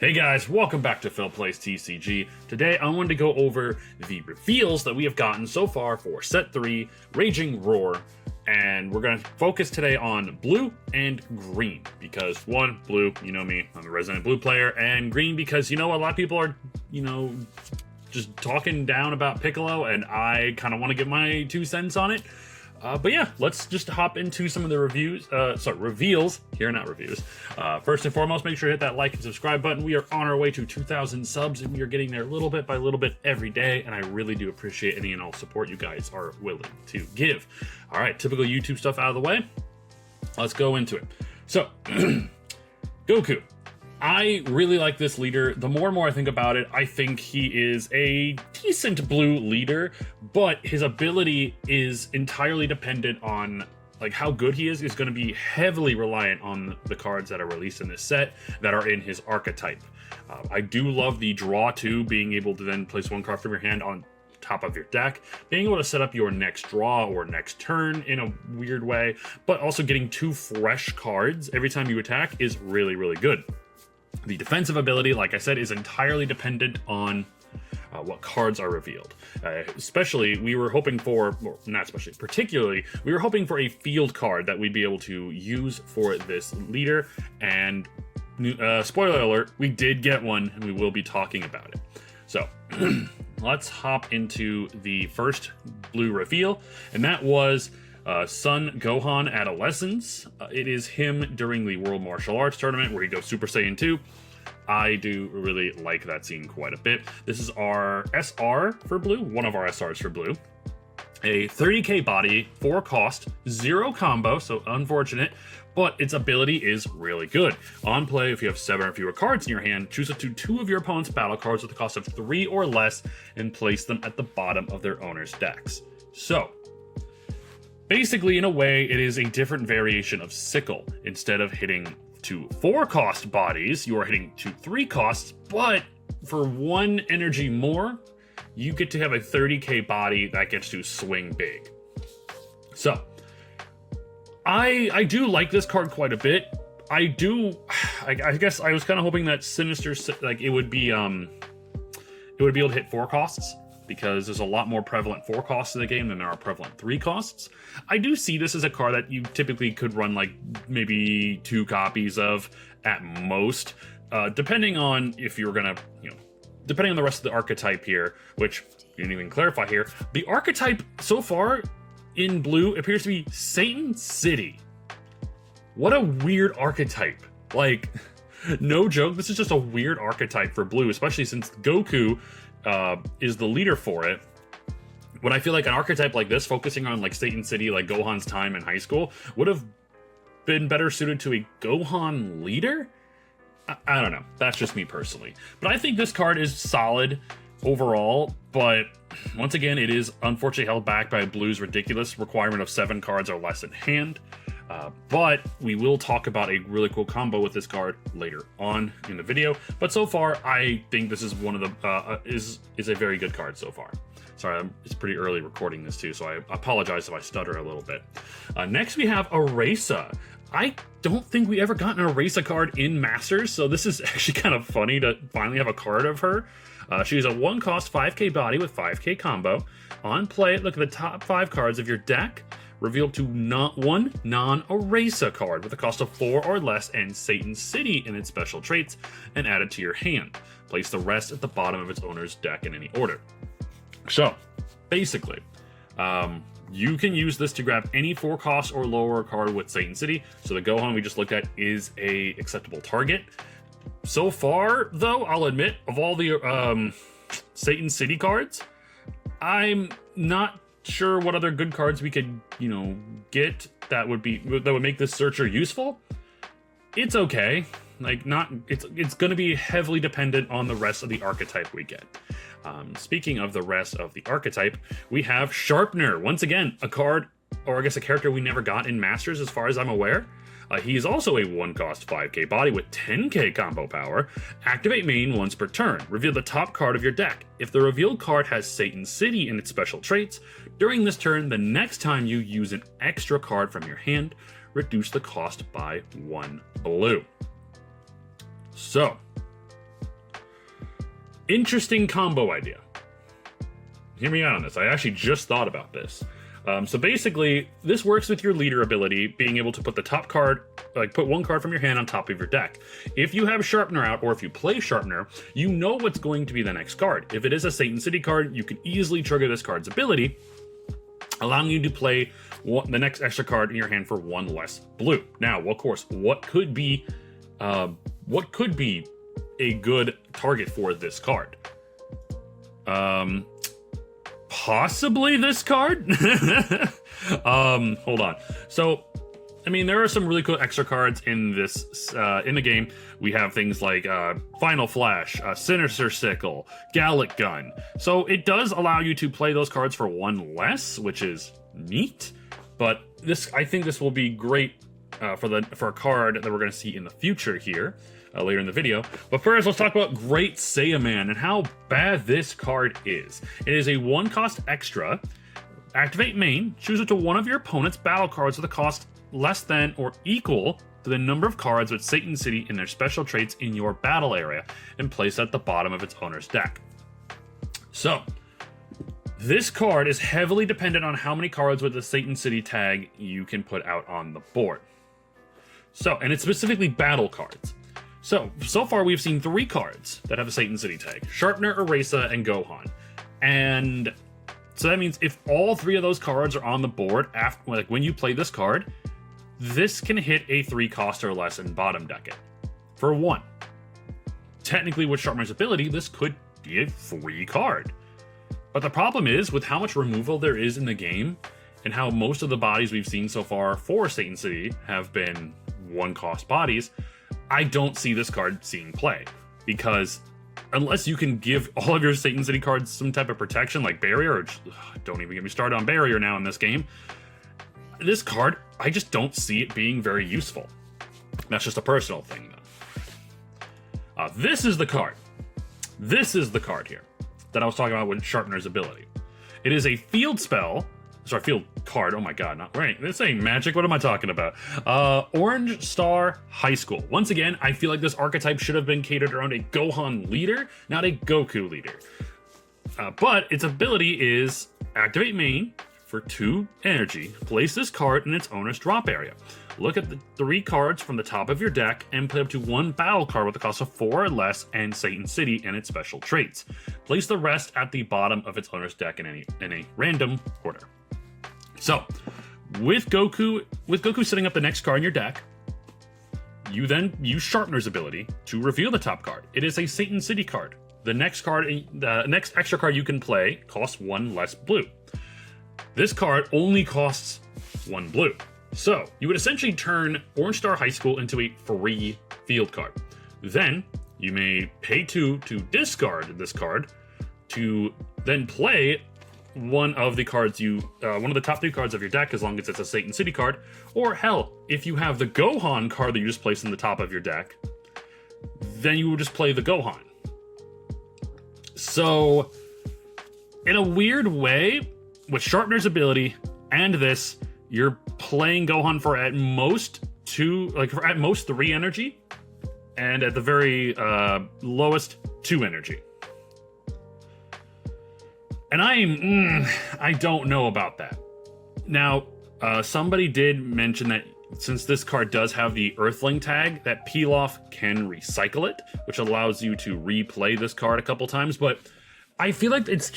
Hey guys, welcome back to Phil Plays TCG. Today I wanted to go over the reveals that we have gotten so far for Set 3, Raging Roar, and we're going to focus today on blue and green, because one, blue, you know me, I'm a resident blue player, and green because, a lot of people are, just talking down about Piccolo, and I kind of want to give my 2 cents on it. But yeah, let's just hop into some of the reveals here, not reviews. First and foremost, make sure to hit that like and subscribe button. We are on our way to 2,000 subs, and we are getting there little bit by little bit every day, and I really do appreciate any and all support you guys are willing to give. All right, typical YouTube stuff out of the way. Let's go into it. So, Goku. I really like this leader. The more and more I think about it, I think he is a decent blue leader, but his ability is entirely dependent on how good he is going to be heavily reliant on the cards that are released in this set that are in his archetype. I do love the draw 2, being able to then place 1 card from your hand on top of your deck, being able to set up your next draw or next turn in a weird way, but also getting 2 fresh cards every time you attack is really, really good. The defensive ability, like I said, is entirely dependent on what cards are revealed. Especially, we were hoping for, or not especially, particularly, we were hoping for a field card that we'd be able to use for this leader, and spoiler alert, we did get one, and we will be talking about it. So, let's hop into the first blue reveal, and that was Son Gohan Adolescence. It is him during the World Martial Arts Tournament where he goes Super Saiyan 2. I do really like that scene quite a bit. This is our SR for blue, one of our SRs for blue. A 30k body, 4 cost, 0 combo, so unfortunate, but its ability is really good. On play, if you have 7 or fewer cards in your hand, choose up to 2 of your opponent's battle cards with a cost of 3 or less and place them at the bottom of their owner's decks. So, basically, in a way, it is a different variation of Sickle. Instead of hitting 2 4-cost bodies, you are hitting 2 3-costs, but for 1 energy more, you get to have a 30k body that gets to swing big. So, I do like this card quite a bit. I guess I was kind of hoping that Sinister, it would be able to hit 4 costs, because there's a lot more prevalent 4 costs in the game than there are prevalent 3 costs. I do see this as a card that you typically could run maybe 2 copies of at most, depending on if you're gonna, depending on the rest of the archetype here, which you didn't even clarify here. The archetype so far in blue appears to be Satan City. What a weird archetype. No joke, this is just a weird archetype for blue, especially since Goku is the leader for it. When I feel like an archetype like this, focusing on Satan City, Gohan's time in high school, would have been better suited to a Gohan leader? I don't know. That's just me personally. But I think this card is solid overall, but once again, it is unfortunately held back by Blue's ridiculous requirement of 7 cards or less in hand. But we will talk about a really cool combo with this card later on in the video. But so far, I think this is one of the is a very good card so far. Sorry, it's pretty early recording this too, so I apologize if I stutter a little bit. Next, we have Erasa. I don't think we ever got an Erasa card in Masters, so this is actually kind of funny to finally have a card of her. She's a 1-cost 5k body with 5k combo. On play, look at the top 5 cards of your deck. Reveal to one non-Erasa card with a cost of 4 or less and Satan City in its special traits, and add it to your hand. Place the rest at the bottom of its owner's deck in any order. So, basically, you can use this to grab any 4-cost or lower card with Satan City. So the Gohan we just looked at is a acceptable target. So far, though, I'll admit, of all the Satan City cards, I'm not sure what other good cards we could, get that would make this searcher useful. It's okay. It's going to be heavily dependent on the rest of the archetype we get. Speaking of the rest of the archetype, we have Sharpener. Once again, a card, or I guess a character we never got in Masters as far as I'm aware. He is also a 1-cost 5k body with 10k combo power. Activate main once per turn. Reveal the top card of your deck. If the revealed card has Satan City in its special traits, during this turn, the next time you use an extra card from your hand, reduce the cost by 1 blue. So, Interesting combo idea. Hear me out on this. I actually just thought about this. So basically, this works with your leader ability, being able to put the top card, like put one card from your hand on top of your deck. If you have Sharpener out, or if you play Sharpener, you know what's going to be the next card. If it is a Satan City card, you can easily trigger this card's ability, allowing you to play the next extra card in your hand for one less blue. Now, of course, what could be a good target for this card? Possibly this card? Hold on. So, I mean, there are some really cool extra cards in this, in the game. We have things like, Final Flash, Sinister Sickle, Gallic Gun. So it does allow you to play those cards for one less, which is neat. But I think this will be great, for a card that we're going to see in the future here. Later in the video. But first, let's talk about Great Seyam Man and how bad this card is. It is a 1-cost extra. Activate main, choose it to one of your opponent's battle cards with a cost less than or equal to the number of cards with Satan City in their special traits in your battle area, and place at the bottom of its owner's deck. So, this card is heavily dependent on how many cards with the Satan City tag you can put out on the board. So, and it's specifically battle cards. So far we've seen 3 cards that have a Satan City tag: Sharpener, Erasa, and Gohan. And so that means if all 3 of those cards are on the board after, like when you play this card, this can hit a 3-cost or less and bottom deck it. For 1. Technically, with Sharpener's ability, this could be a free card. But the problem is, with how much removal there is in the game, and how most of the bodies we've seen so far for Satan City have been 1-cost bodies, I don't see this card seeing play, because unless you can give all of your Satan City cards some type of protection, like Barrier, or don't even get me started on Barrier now in this game, this card, I just don't see it being very useful. That's just a personal thing, though. This is the card. This is the card here that I was talking about with Sharpener's ability. It is a field spell. Sorry, field card. Oh my god, not right. This ain't magic. What am I talking about? Orange Star High School. Once again, I feel like this archetype should have been catered around a Gohan leader, not a Goku leader. But its ability is activate main for 2 energy. Place this card in its owner's drop area. Look at the 3 cards from the top of your deck and play up to 1 battle card with a cost of 4 or less and Satan City and its special traits. Place the rest at the bottom of its owner's deck in a random order. So, with Goku setting up the next card in your deck, you then use Sharpener's ability to reveal the top card. It is a Satan City card. The next extra card you can play costs 1 less blue. This card only costs 1 blue. So, you would essentially turn Orange Star High School into a free field card. Then, you may pay 2 to discard this card to then play one of the cards one of the top 3 cards of your deck, as long as it's a Satan City card. Or hell, if you have the Gohan card that you just placed in the top of your deck, then you will just play the Gohan. So, in a weird way, with Sharpener's ability and this, you're playing Gohan for at most 3 energy, and at the very lowest 2 energy. And I don't know about that. Now, somebody did mention that since this card does have the Earthling tag, that Pilaf can recycle it, which allows you to replay this card a couple times. But I feel like it's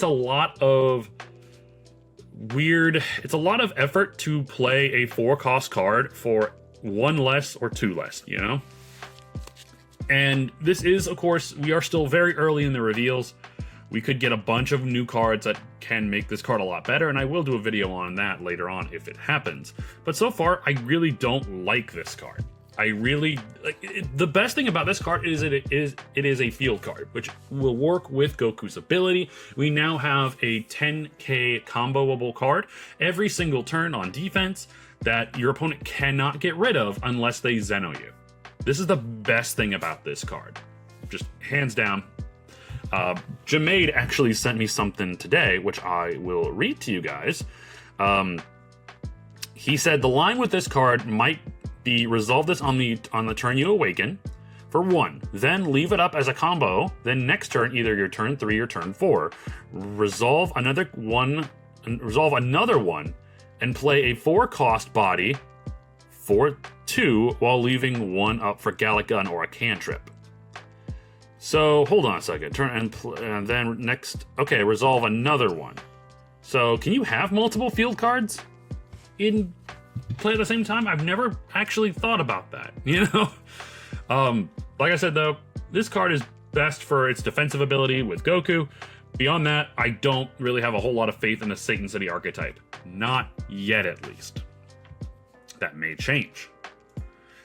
a lot of it's a lot of effort to play a 4-cost card for 1 less or 2 less, you know? And this is, of course, we are still very early in the reveals. We could get a bunch of new cards that can make this card a lot better, and I will do a video on that later on if it happens. But so far, I really don't like this card. The best thing about this card is it is a field card, which will work with Goku's ability. We now have a 10k comboable card every single turn on defense that your opponent cannot get rid of unless they Zeno you. This is the best thing about this card. Just hands down. Jamaid actually sent me something today, which I will read to you guys. He said the line with this card might be resolve this on the turn you awaken. for 1. Then leave it up as a combo. Then next turn, either your turn 3 or turn 4, resolve another one, and play a 4-cost body for 2 while leaving 1 up for Gallic Gun or a cantrip. So hold on a second. Turn and then next. Okay, resolve another one. So can you have multiple field cards in play at the same time? I've never actually thought about that. You know. Like I said though, this card is best for its defensive ability with Goku. Beyond that, I don't really have a whole lot of faith in the Satan City archetype. Not yet, at least. That may change.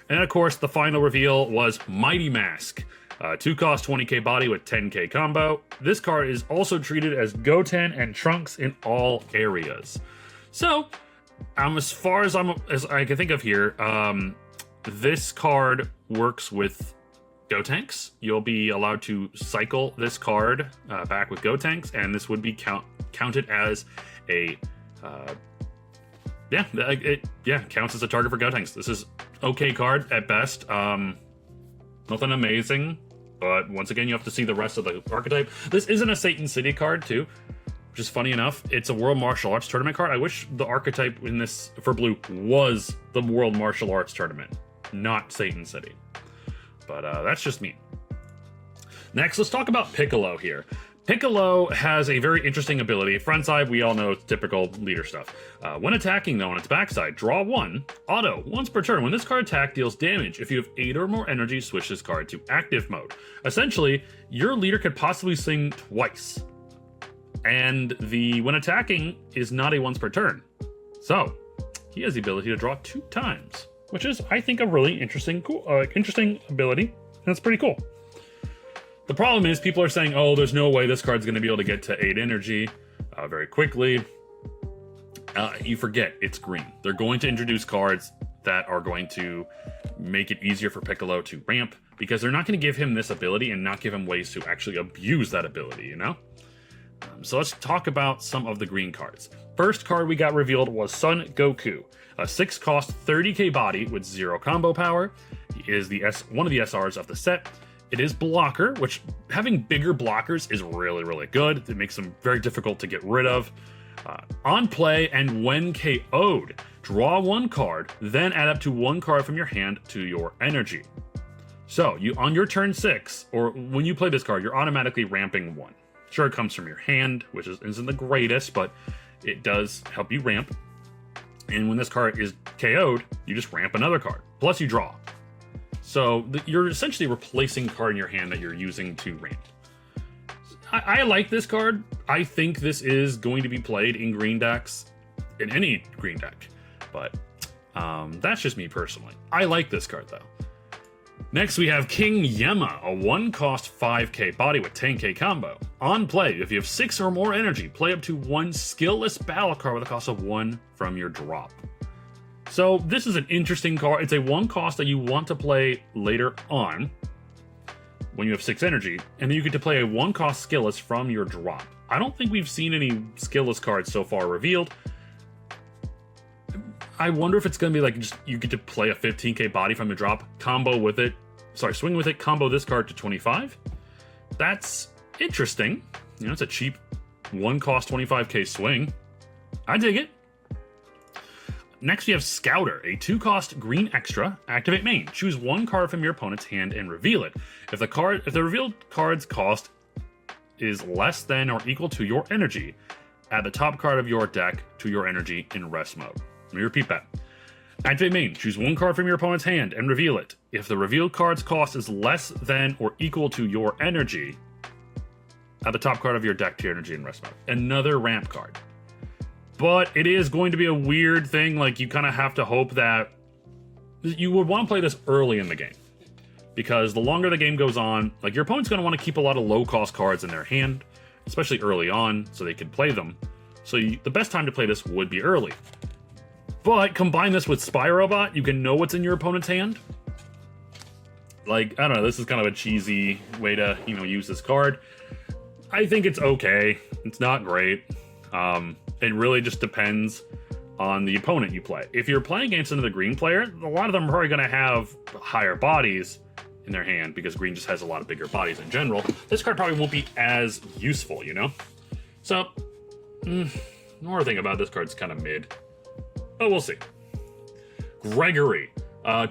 And of course, the final reveal was Mighty Mask. 2-cost 20k body with 10k combo. This card is also treated as Goten and Trunks in all areas. So, as far as I can think of here, this card works with Gotenks. You'll be allowed to cycle this card back with Gotenks, and this would be counted as a counts as a target for Gotenks. This is okay card at best. Nothing amazing, but once again, you have to see the rest of the archetype. This isn't a Satan City card too, which is funny enough. It's a World Martial Arts Tournament card. I wish the archetype in this for blue was the World Martial Arts Tournament, not Satan City. But that's just me. Next, let's talk about Piccolo here. Piccolo has a very interesting ability. Frontside, we all know it's typical leader stuff. When attacking, though, on its backside, draw 1. Auto, once per turn. When this card attack deals damage, if you have 8 or more energy, switch this card to active mode. Essentially, your leader could possibly swing twice. And the when attacking is not a once per turn. So, he has the ability to draw 2 times. Which is, I think, a really interesting ability. And it's pretty cool. The problem is people are saying, oh, there's no way this card's going to be able to get to 8 energy very quickly. You forget, it's green. They're going to introduce cards that are going to make it easier for Piccolo to ramp, because they're not going to give him this ability and not give him ways to actually abuse that ability, you know? So let's talk about some of the green cards. First card we got revealed was Son Goku. A 6-cost 30k body with 0 combo power. He is one of the SRs of the set. It is blocker, which having bigger blockers is really, really good. It makes them very difficult to get rid of. On play and when KO'd, draw 1 card, then add up to 1 card from your hand to your energy. So, you on your turn 6, or when you play this card, you're automatically ramping 1. Sure, it comes from your hand, which isn't the greatest, but it does help you ramp. And when this card is KO'd, you just ramp another card. Plus you draw. So you're essentially replacing a card in your hand that you're using to ramp. I like this card. I think this is going to be played in green decks, in any green deck. But that's just me personally. I like this card though. Next we have King Yemma, a 1-cost 5k body with 10k combo. On play, if you have 6 or more energy, play up to 1 skillless battle card with a cost of 1 from your drop. So this is an interesting card. It's a 1-cost that you want to play later on when you have 6 energy, and then you get to play a 1-cost skillless from your drop. I don't think we've seen any skillless cards so far revealed. I wonder if it's going to be like just you get to play a 15k body from the drop, combo with it, swing with it, combo this card to 25. That's interesting. You know, it's a cheap 1-cost 25k swing. I dig it. Next we have Scouter, a 2-cost green extra, activate main. Choose 1 card from your opponent's hand and reveal it. If the revealed card's cost is less than or equal to your energy, add the top card of your deck to your energy in rest mode. Let me repeat that. Activate main. Choose 1 card from your opponent's hand and reveal it. If the revealed card's cost is less than or equal to your energy, add the top card of your deck to your energy in rest mode. Another ramp card. But it is going to be a weird thing. Like, you kind of have to hope that you would want to play this early in the game. Because the longer the game goes on, like, your opponent's going to want to keep a lot of low-cost cards in their hand, especially early on, so they can play them. So the best time to play this would be early. But combine this with Spy Robot, you can know what's in your opponent's hand. Like, I don't know, this is kind of a cheesy way to, use this card. I think it's okay. It's not great. It really just depends on the opponent you play. If you're playing against another green player, a lot of them are probably going to have higher bodies, in their hand because green just has a lot of bigger bodies in general, this card probably won't be as useful, you know? So, more thing about this card's kind of mid. But we'll see. Gregory.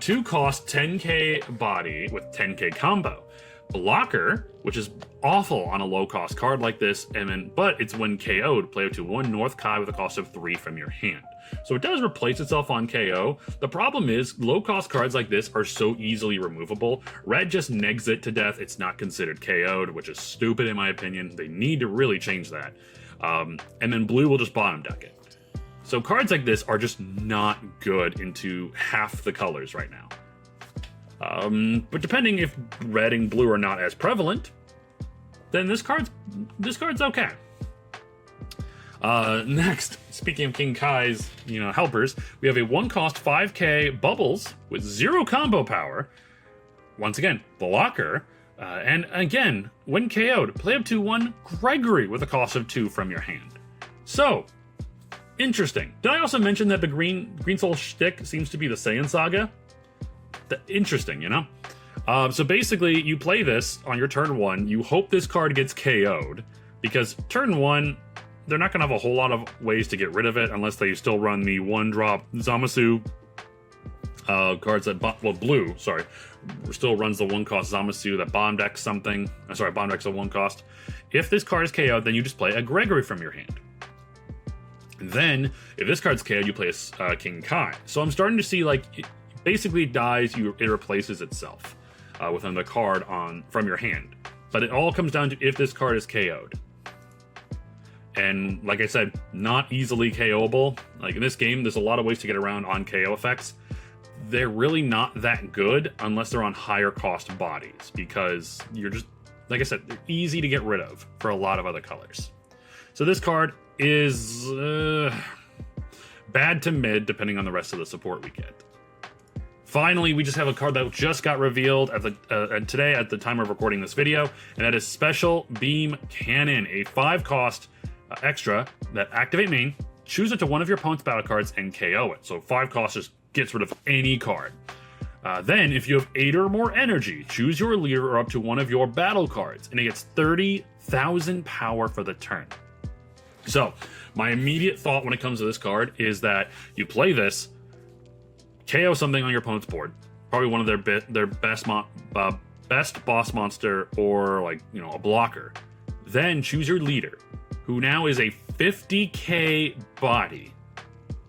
2 cost 10k body with 10k combo. Blocker, which is awful on a low-cost card like this, but it's when KO'd, play up to 1 North Kai with a cost of 3 from your hand. So it does replace itself on KO. The problem is, low-cost cards like this are so easily removable. Red just negs it to death. It's not considered KO'd, which is stupid in my opinion. They need to really change that. And then blue will just bottom deck it. So cards like this are just not good into half the colors right now. But depending if red and blue are not as prevalent, then this card's okay. Next, speaking of King Kai's, helpers, we have a 1-cost 5k Bubbles with 0 combo power. Once again, blocker. And again, when KO'd, play up to 1 Gregory with a cost of 2 from your hand. So, interesting. Did I also mention that the Green Soul shtick seems to be the Saiyan Saga? Interesting, So basically, you play this on your turn 1, you hope this card gets KO'd, because turn 1, they're not going to have a whole lot of ways to get rid of it, unless they still run the 1-drop Zamasu cards that, blue, sorry, still runs the 1-cost Zamasu that bomb decks something. Bomb decks a 1-cost. If this card is KO'd, then you just play a Gregory from your hand. Then, if this card's KO'd, you play a King Kai. So I'm starting to see, it basically dies, it replaces itself with another card from your hand. But it all comes down to if this card is KO'd. And like I said, not easily KO'able. Like in this game, there's a lot of ways to get around on KO effects. They're really not that good unless they're on higher cost bodies, because you're just, like I said, they're easy to get rid of for a lot of other colors. So this card is bad to mid, depending on the rest of the support we get. Finally, we just have a card that just got revealed today at the time of recording this video, and that is Special Beam Cannon, a 5-cost extra that activate main, choose it to one of your opponent's battle cards, and KO it. So 5 cost just gets rid of any card. Then, if you have 8 or more energy, choose your leader or up to one of your battle cards, and it gets 30,000 power for the turn. So, my immediate thought when it comes to this card is that you play this, KO something on your opponent's board, probably one of their best boss monster or a blocker. Then choose your leader, who now is a 50k body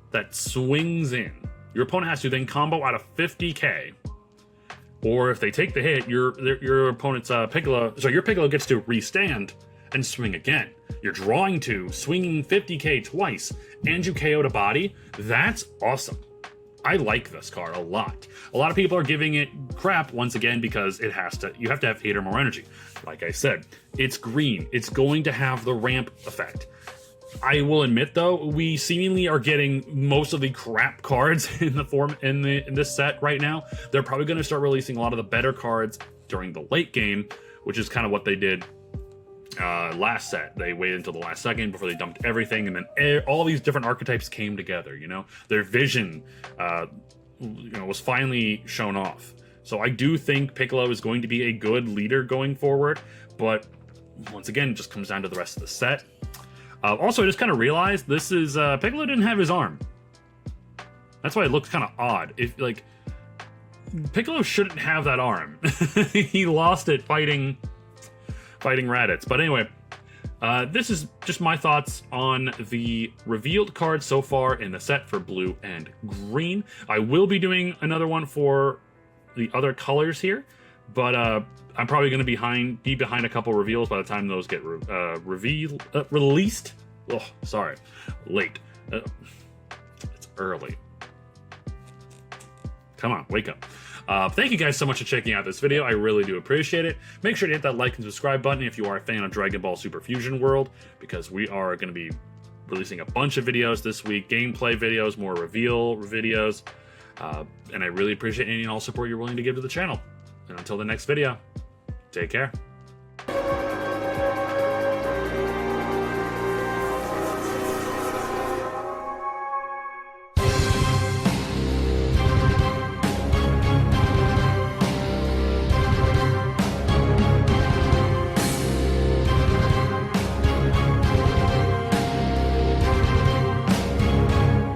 that swings in. Your opponent has to then combo out of 50k, or if they take the hit, your opponent's your Piccolo gets to restand and swing again. You're drawing 2, swinging 50k twice, and you KO'd a body. That's awesome. I like this card a lot. A lot of people are giving it crap once again because you have to have 8 or more energy. Like I said, it's green. It's going to have the ramp effect. I will admit though, we seemingly are getting most of the crap cards in this set right now. They're probably going to start releasing a lot of the better cards during the late game, which is kind of what they did last set. They waited until the last second before they dumped everything, and then all these different archetypes came together. Their vision was finally shown off. So I do think Piccolo is going to be a good leader going forward, but once again, it just comes down to the rest of the set. Also, I just kind of realized this is Piccolo didn't have his arm. That's why it looks kind of odd. Piccolo shouldn't have that arm. He lost it fighting Raditz. But anyway, this is just my thoughts on the revealed cards so far in the set for blue and green. I will be doing another one for the other colors here, but I'm probably going to be behind a couple reveals by the time those get released. Oh, sorry, late. It's early. Come on, wake up. Thank you guys so much for checking out this video. I really do appreciate it. Make sure to hit that like and subscribe button if you are a fan of Dragon Ball Super Fusion World, because we are going to be releasing a bunch of videos this week, gameplay videos, more reveal videos, and I really appreciate any and all support you're willing to give to the channel. And until the next video, take care.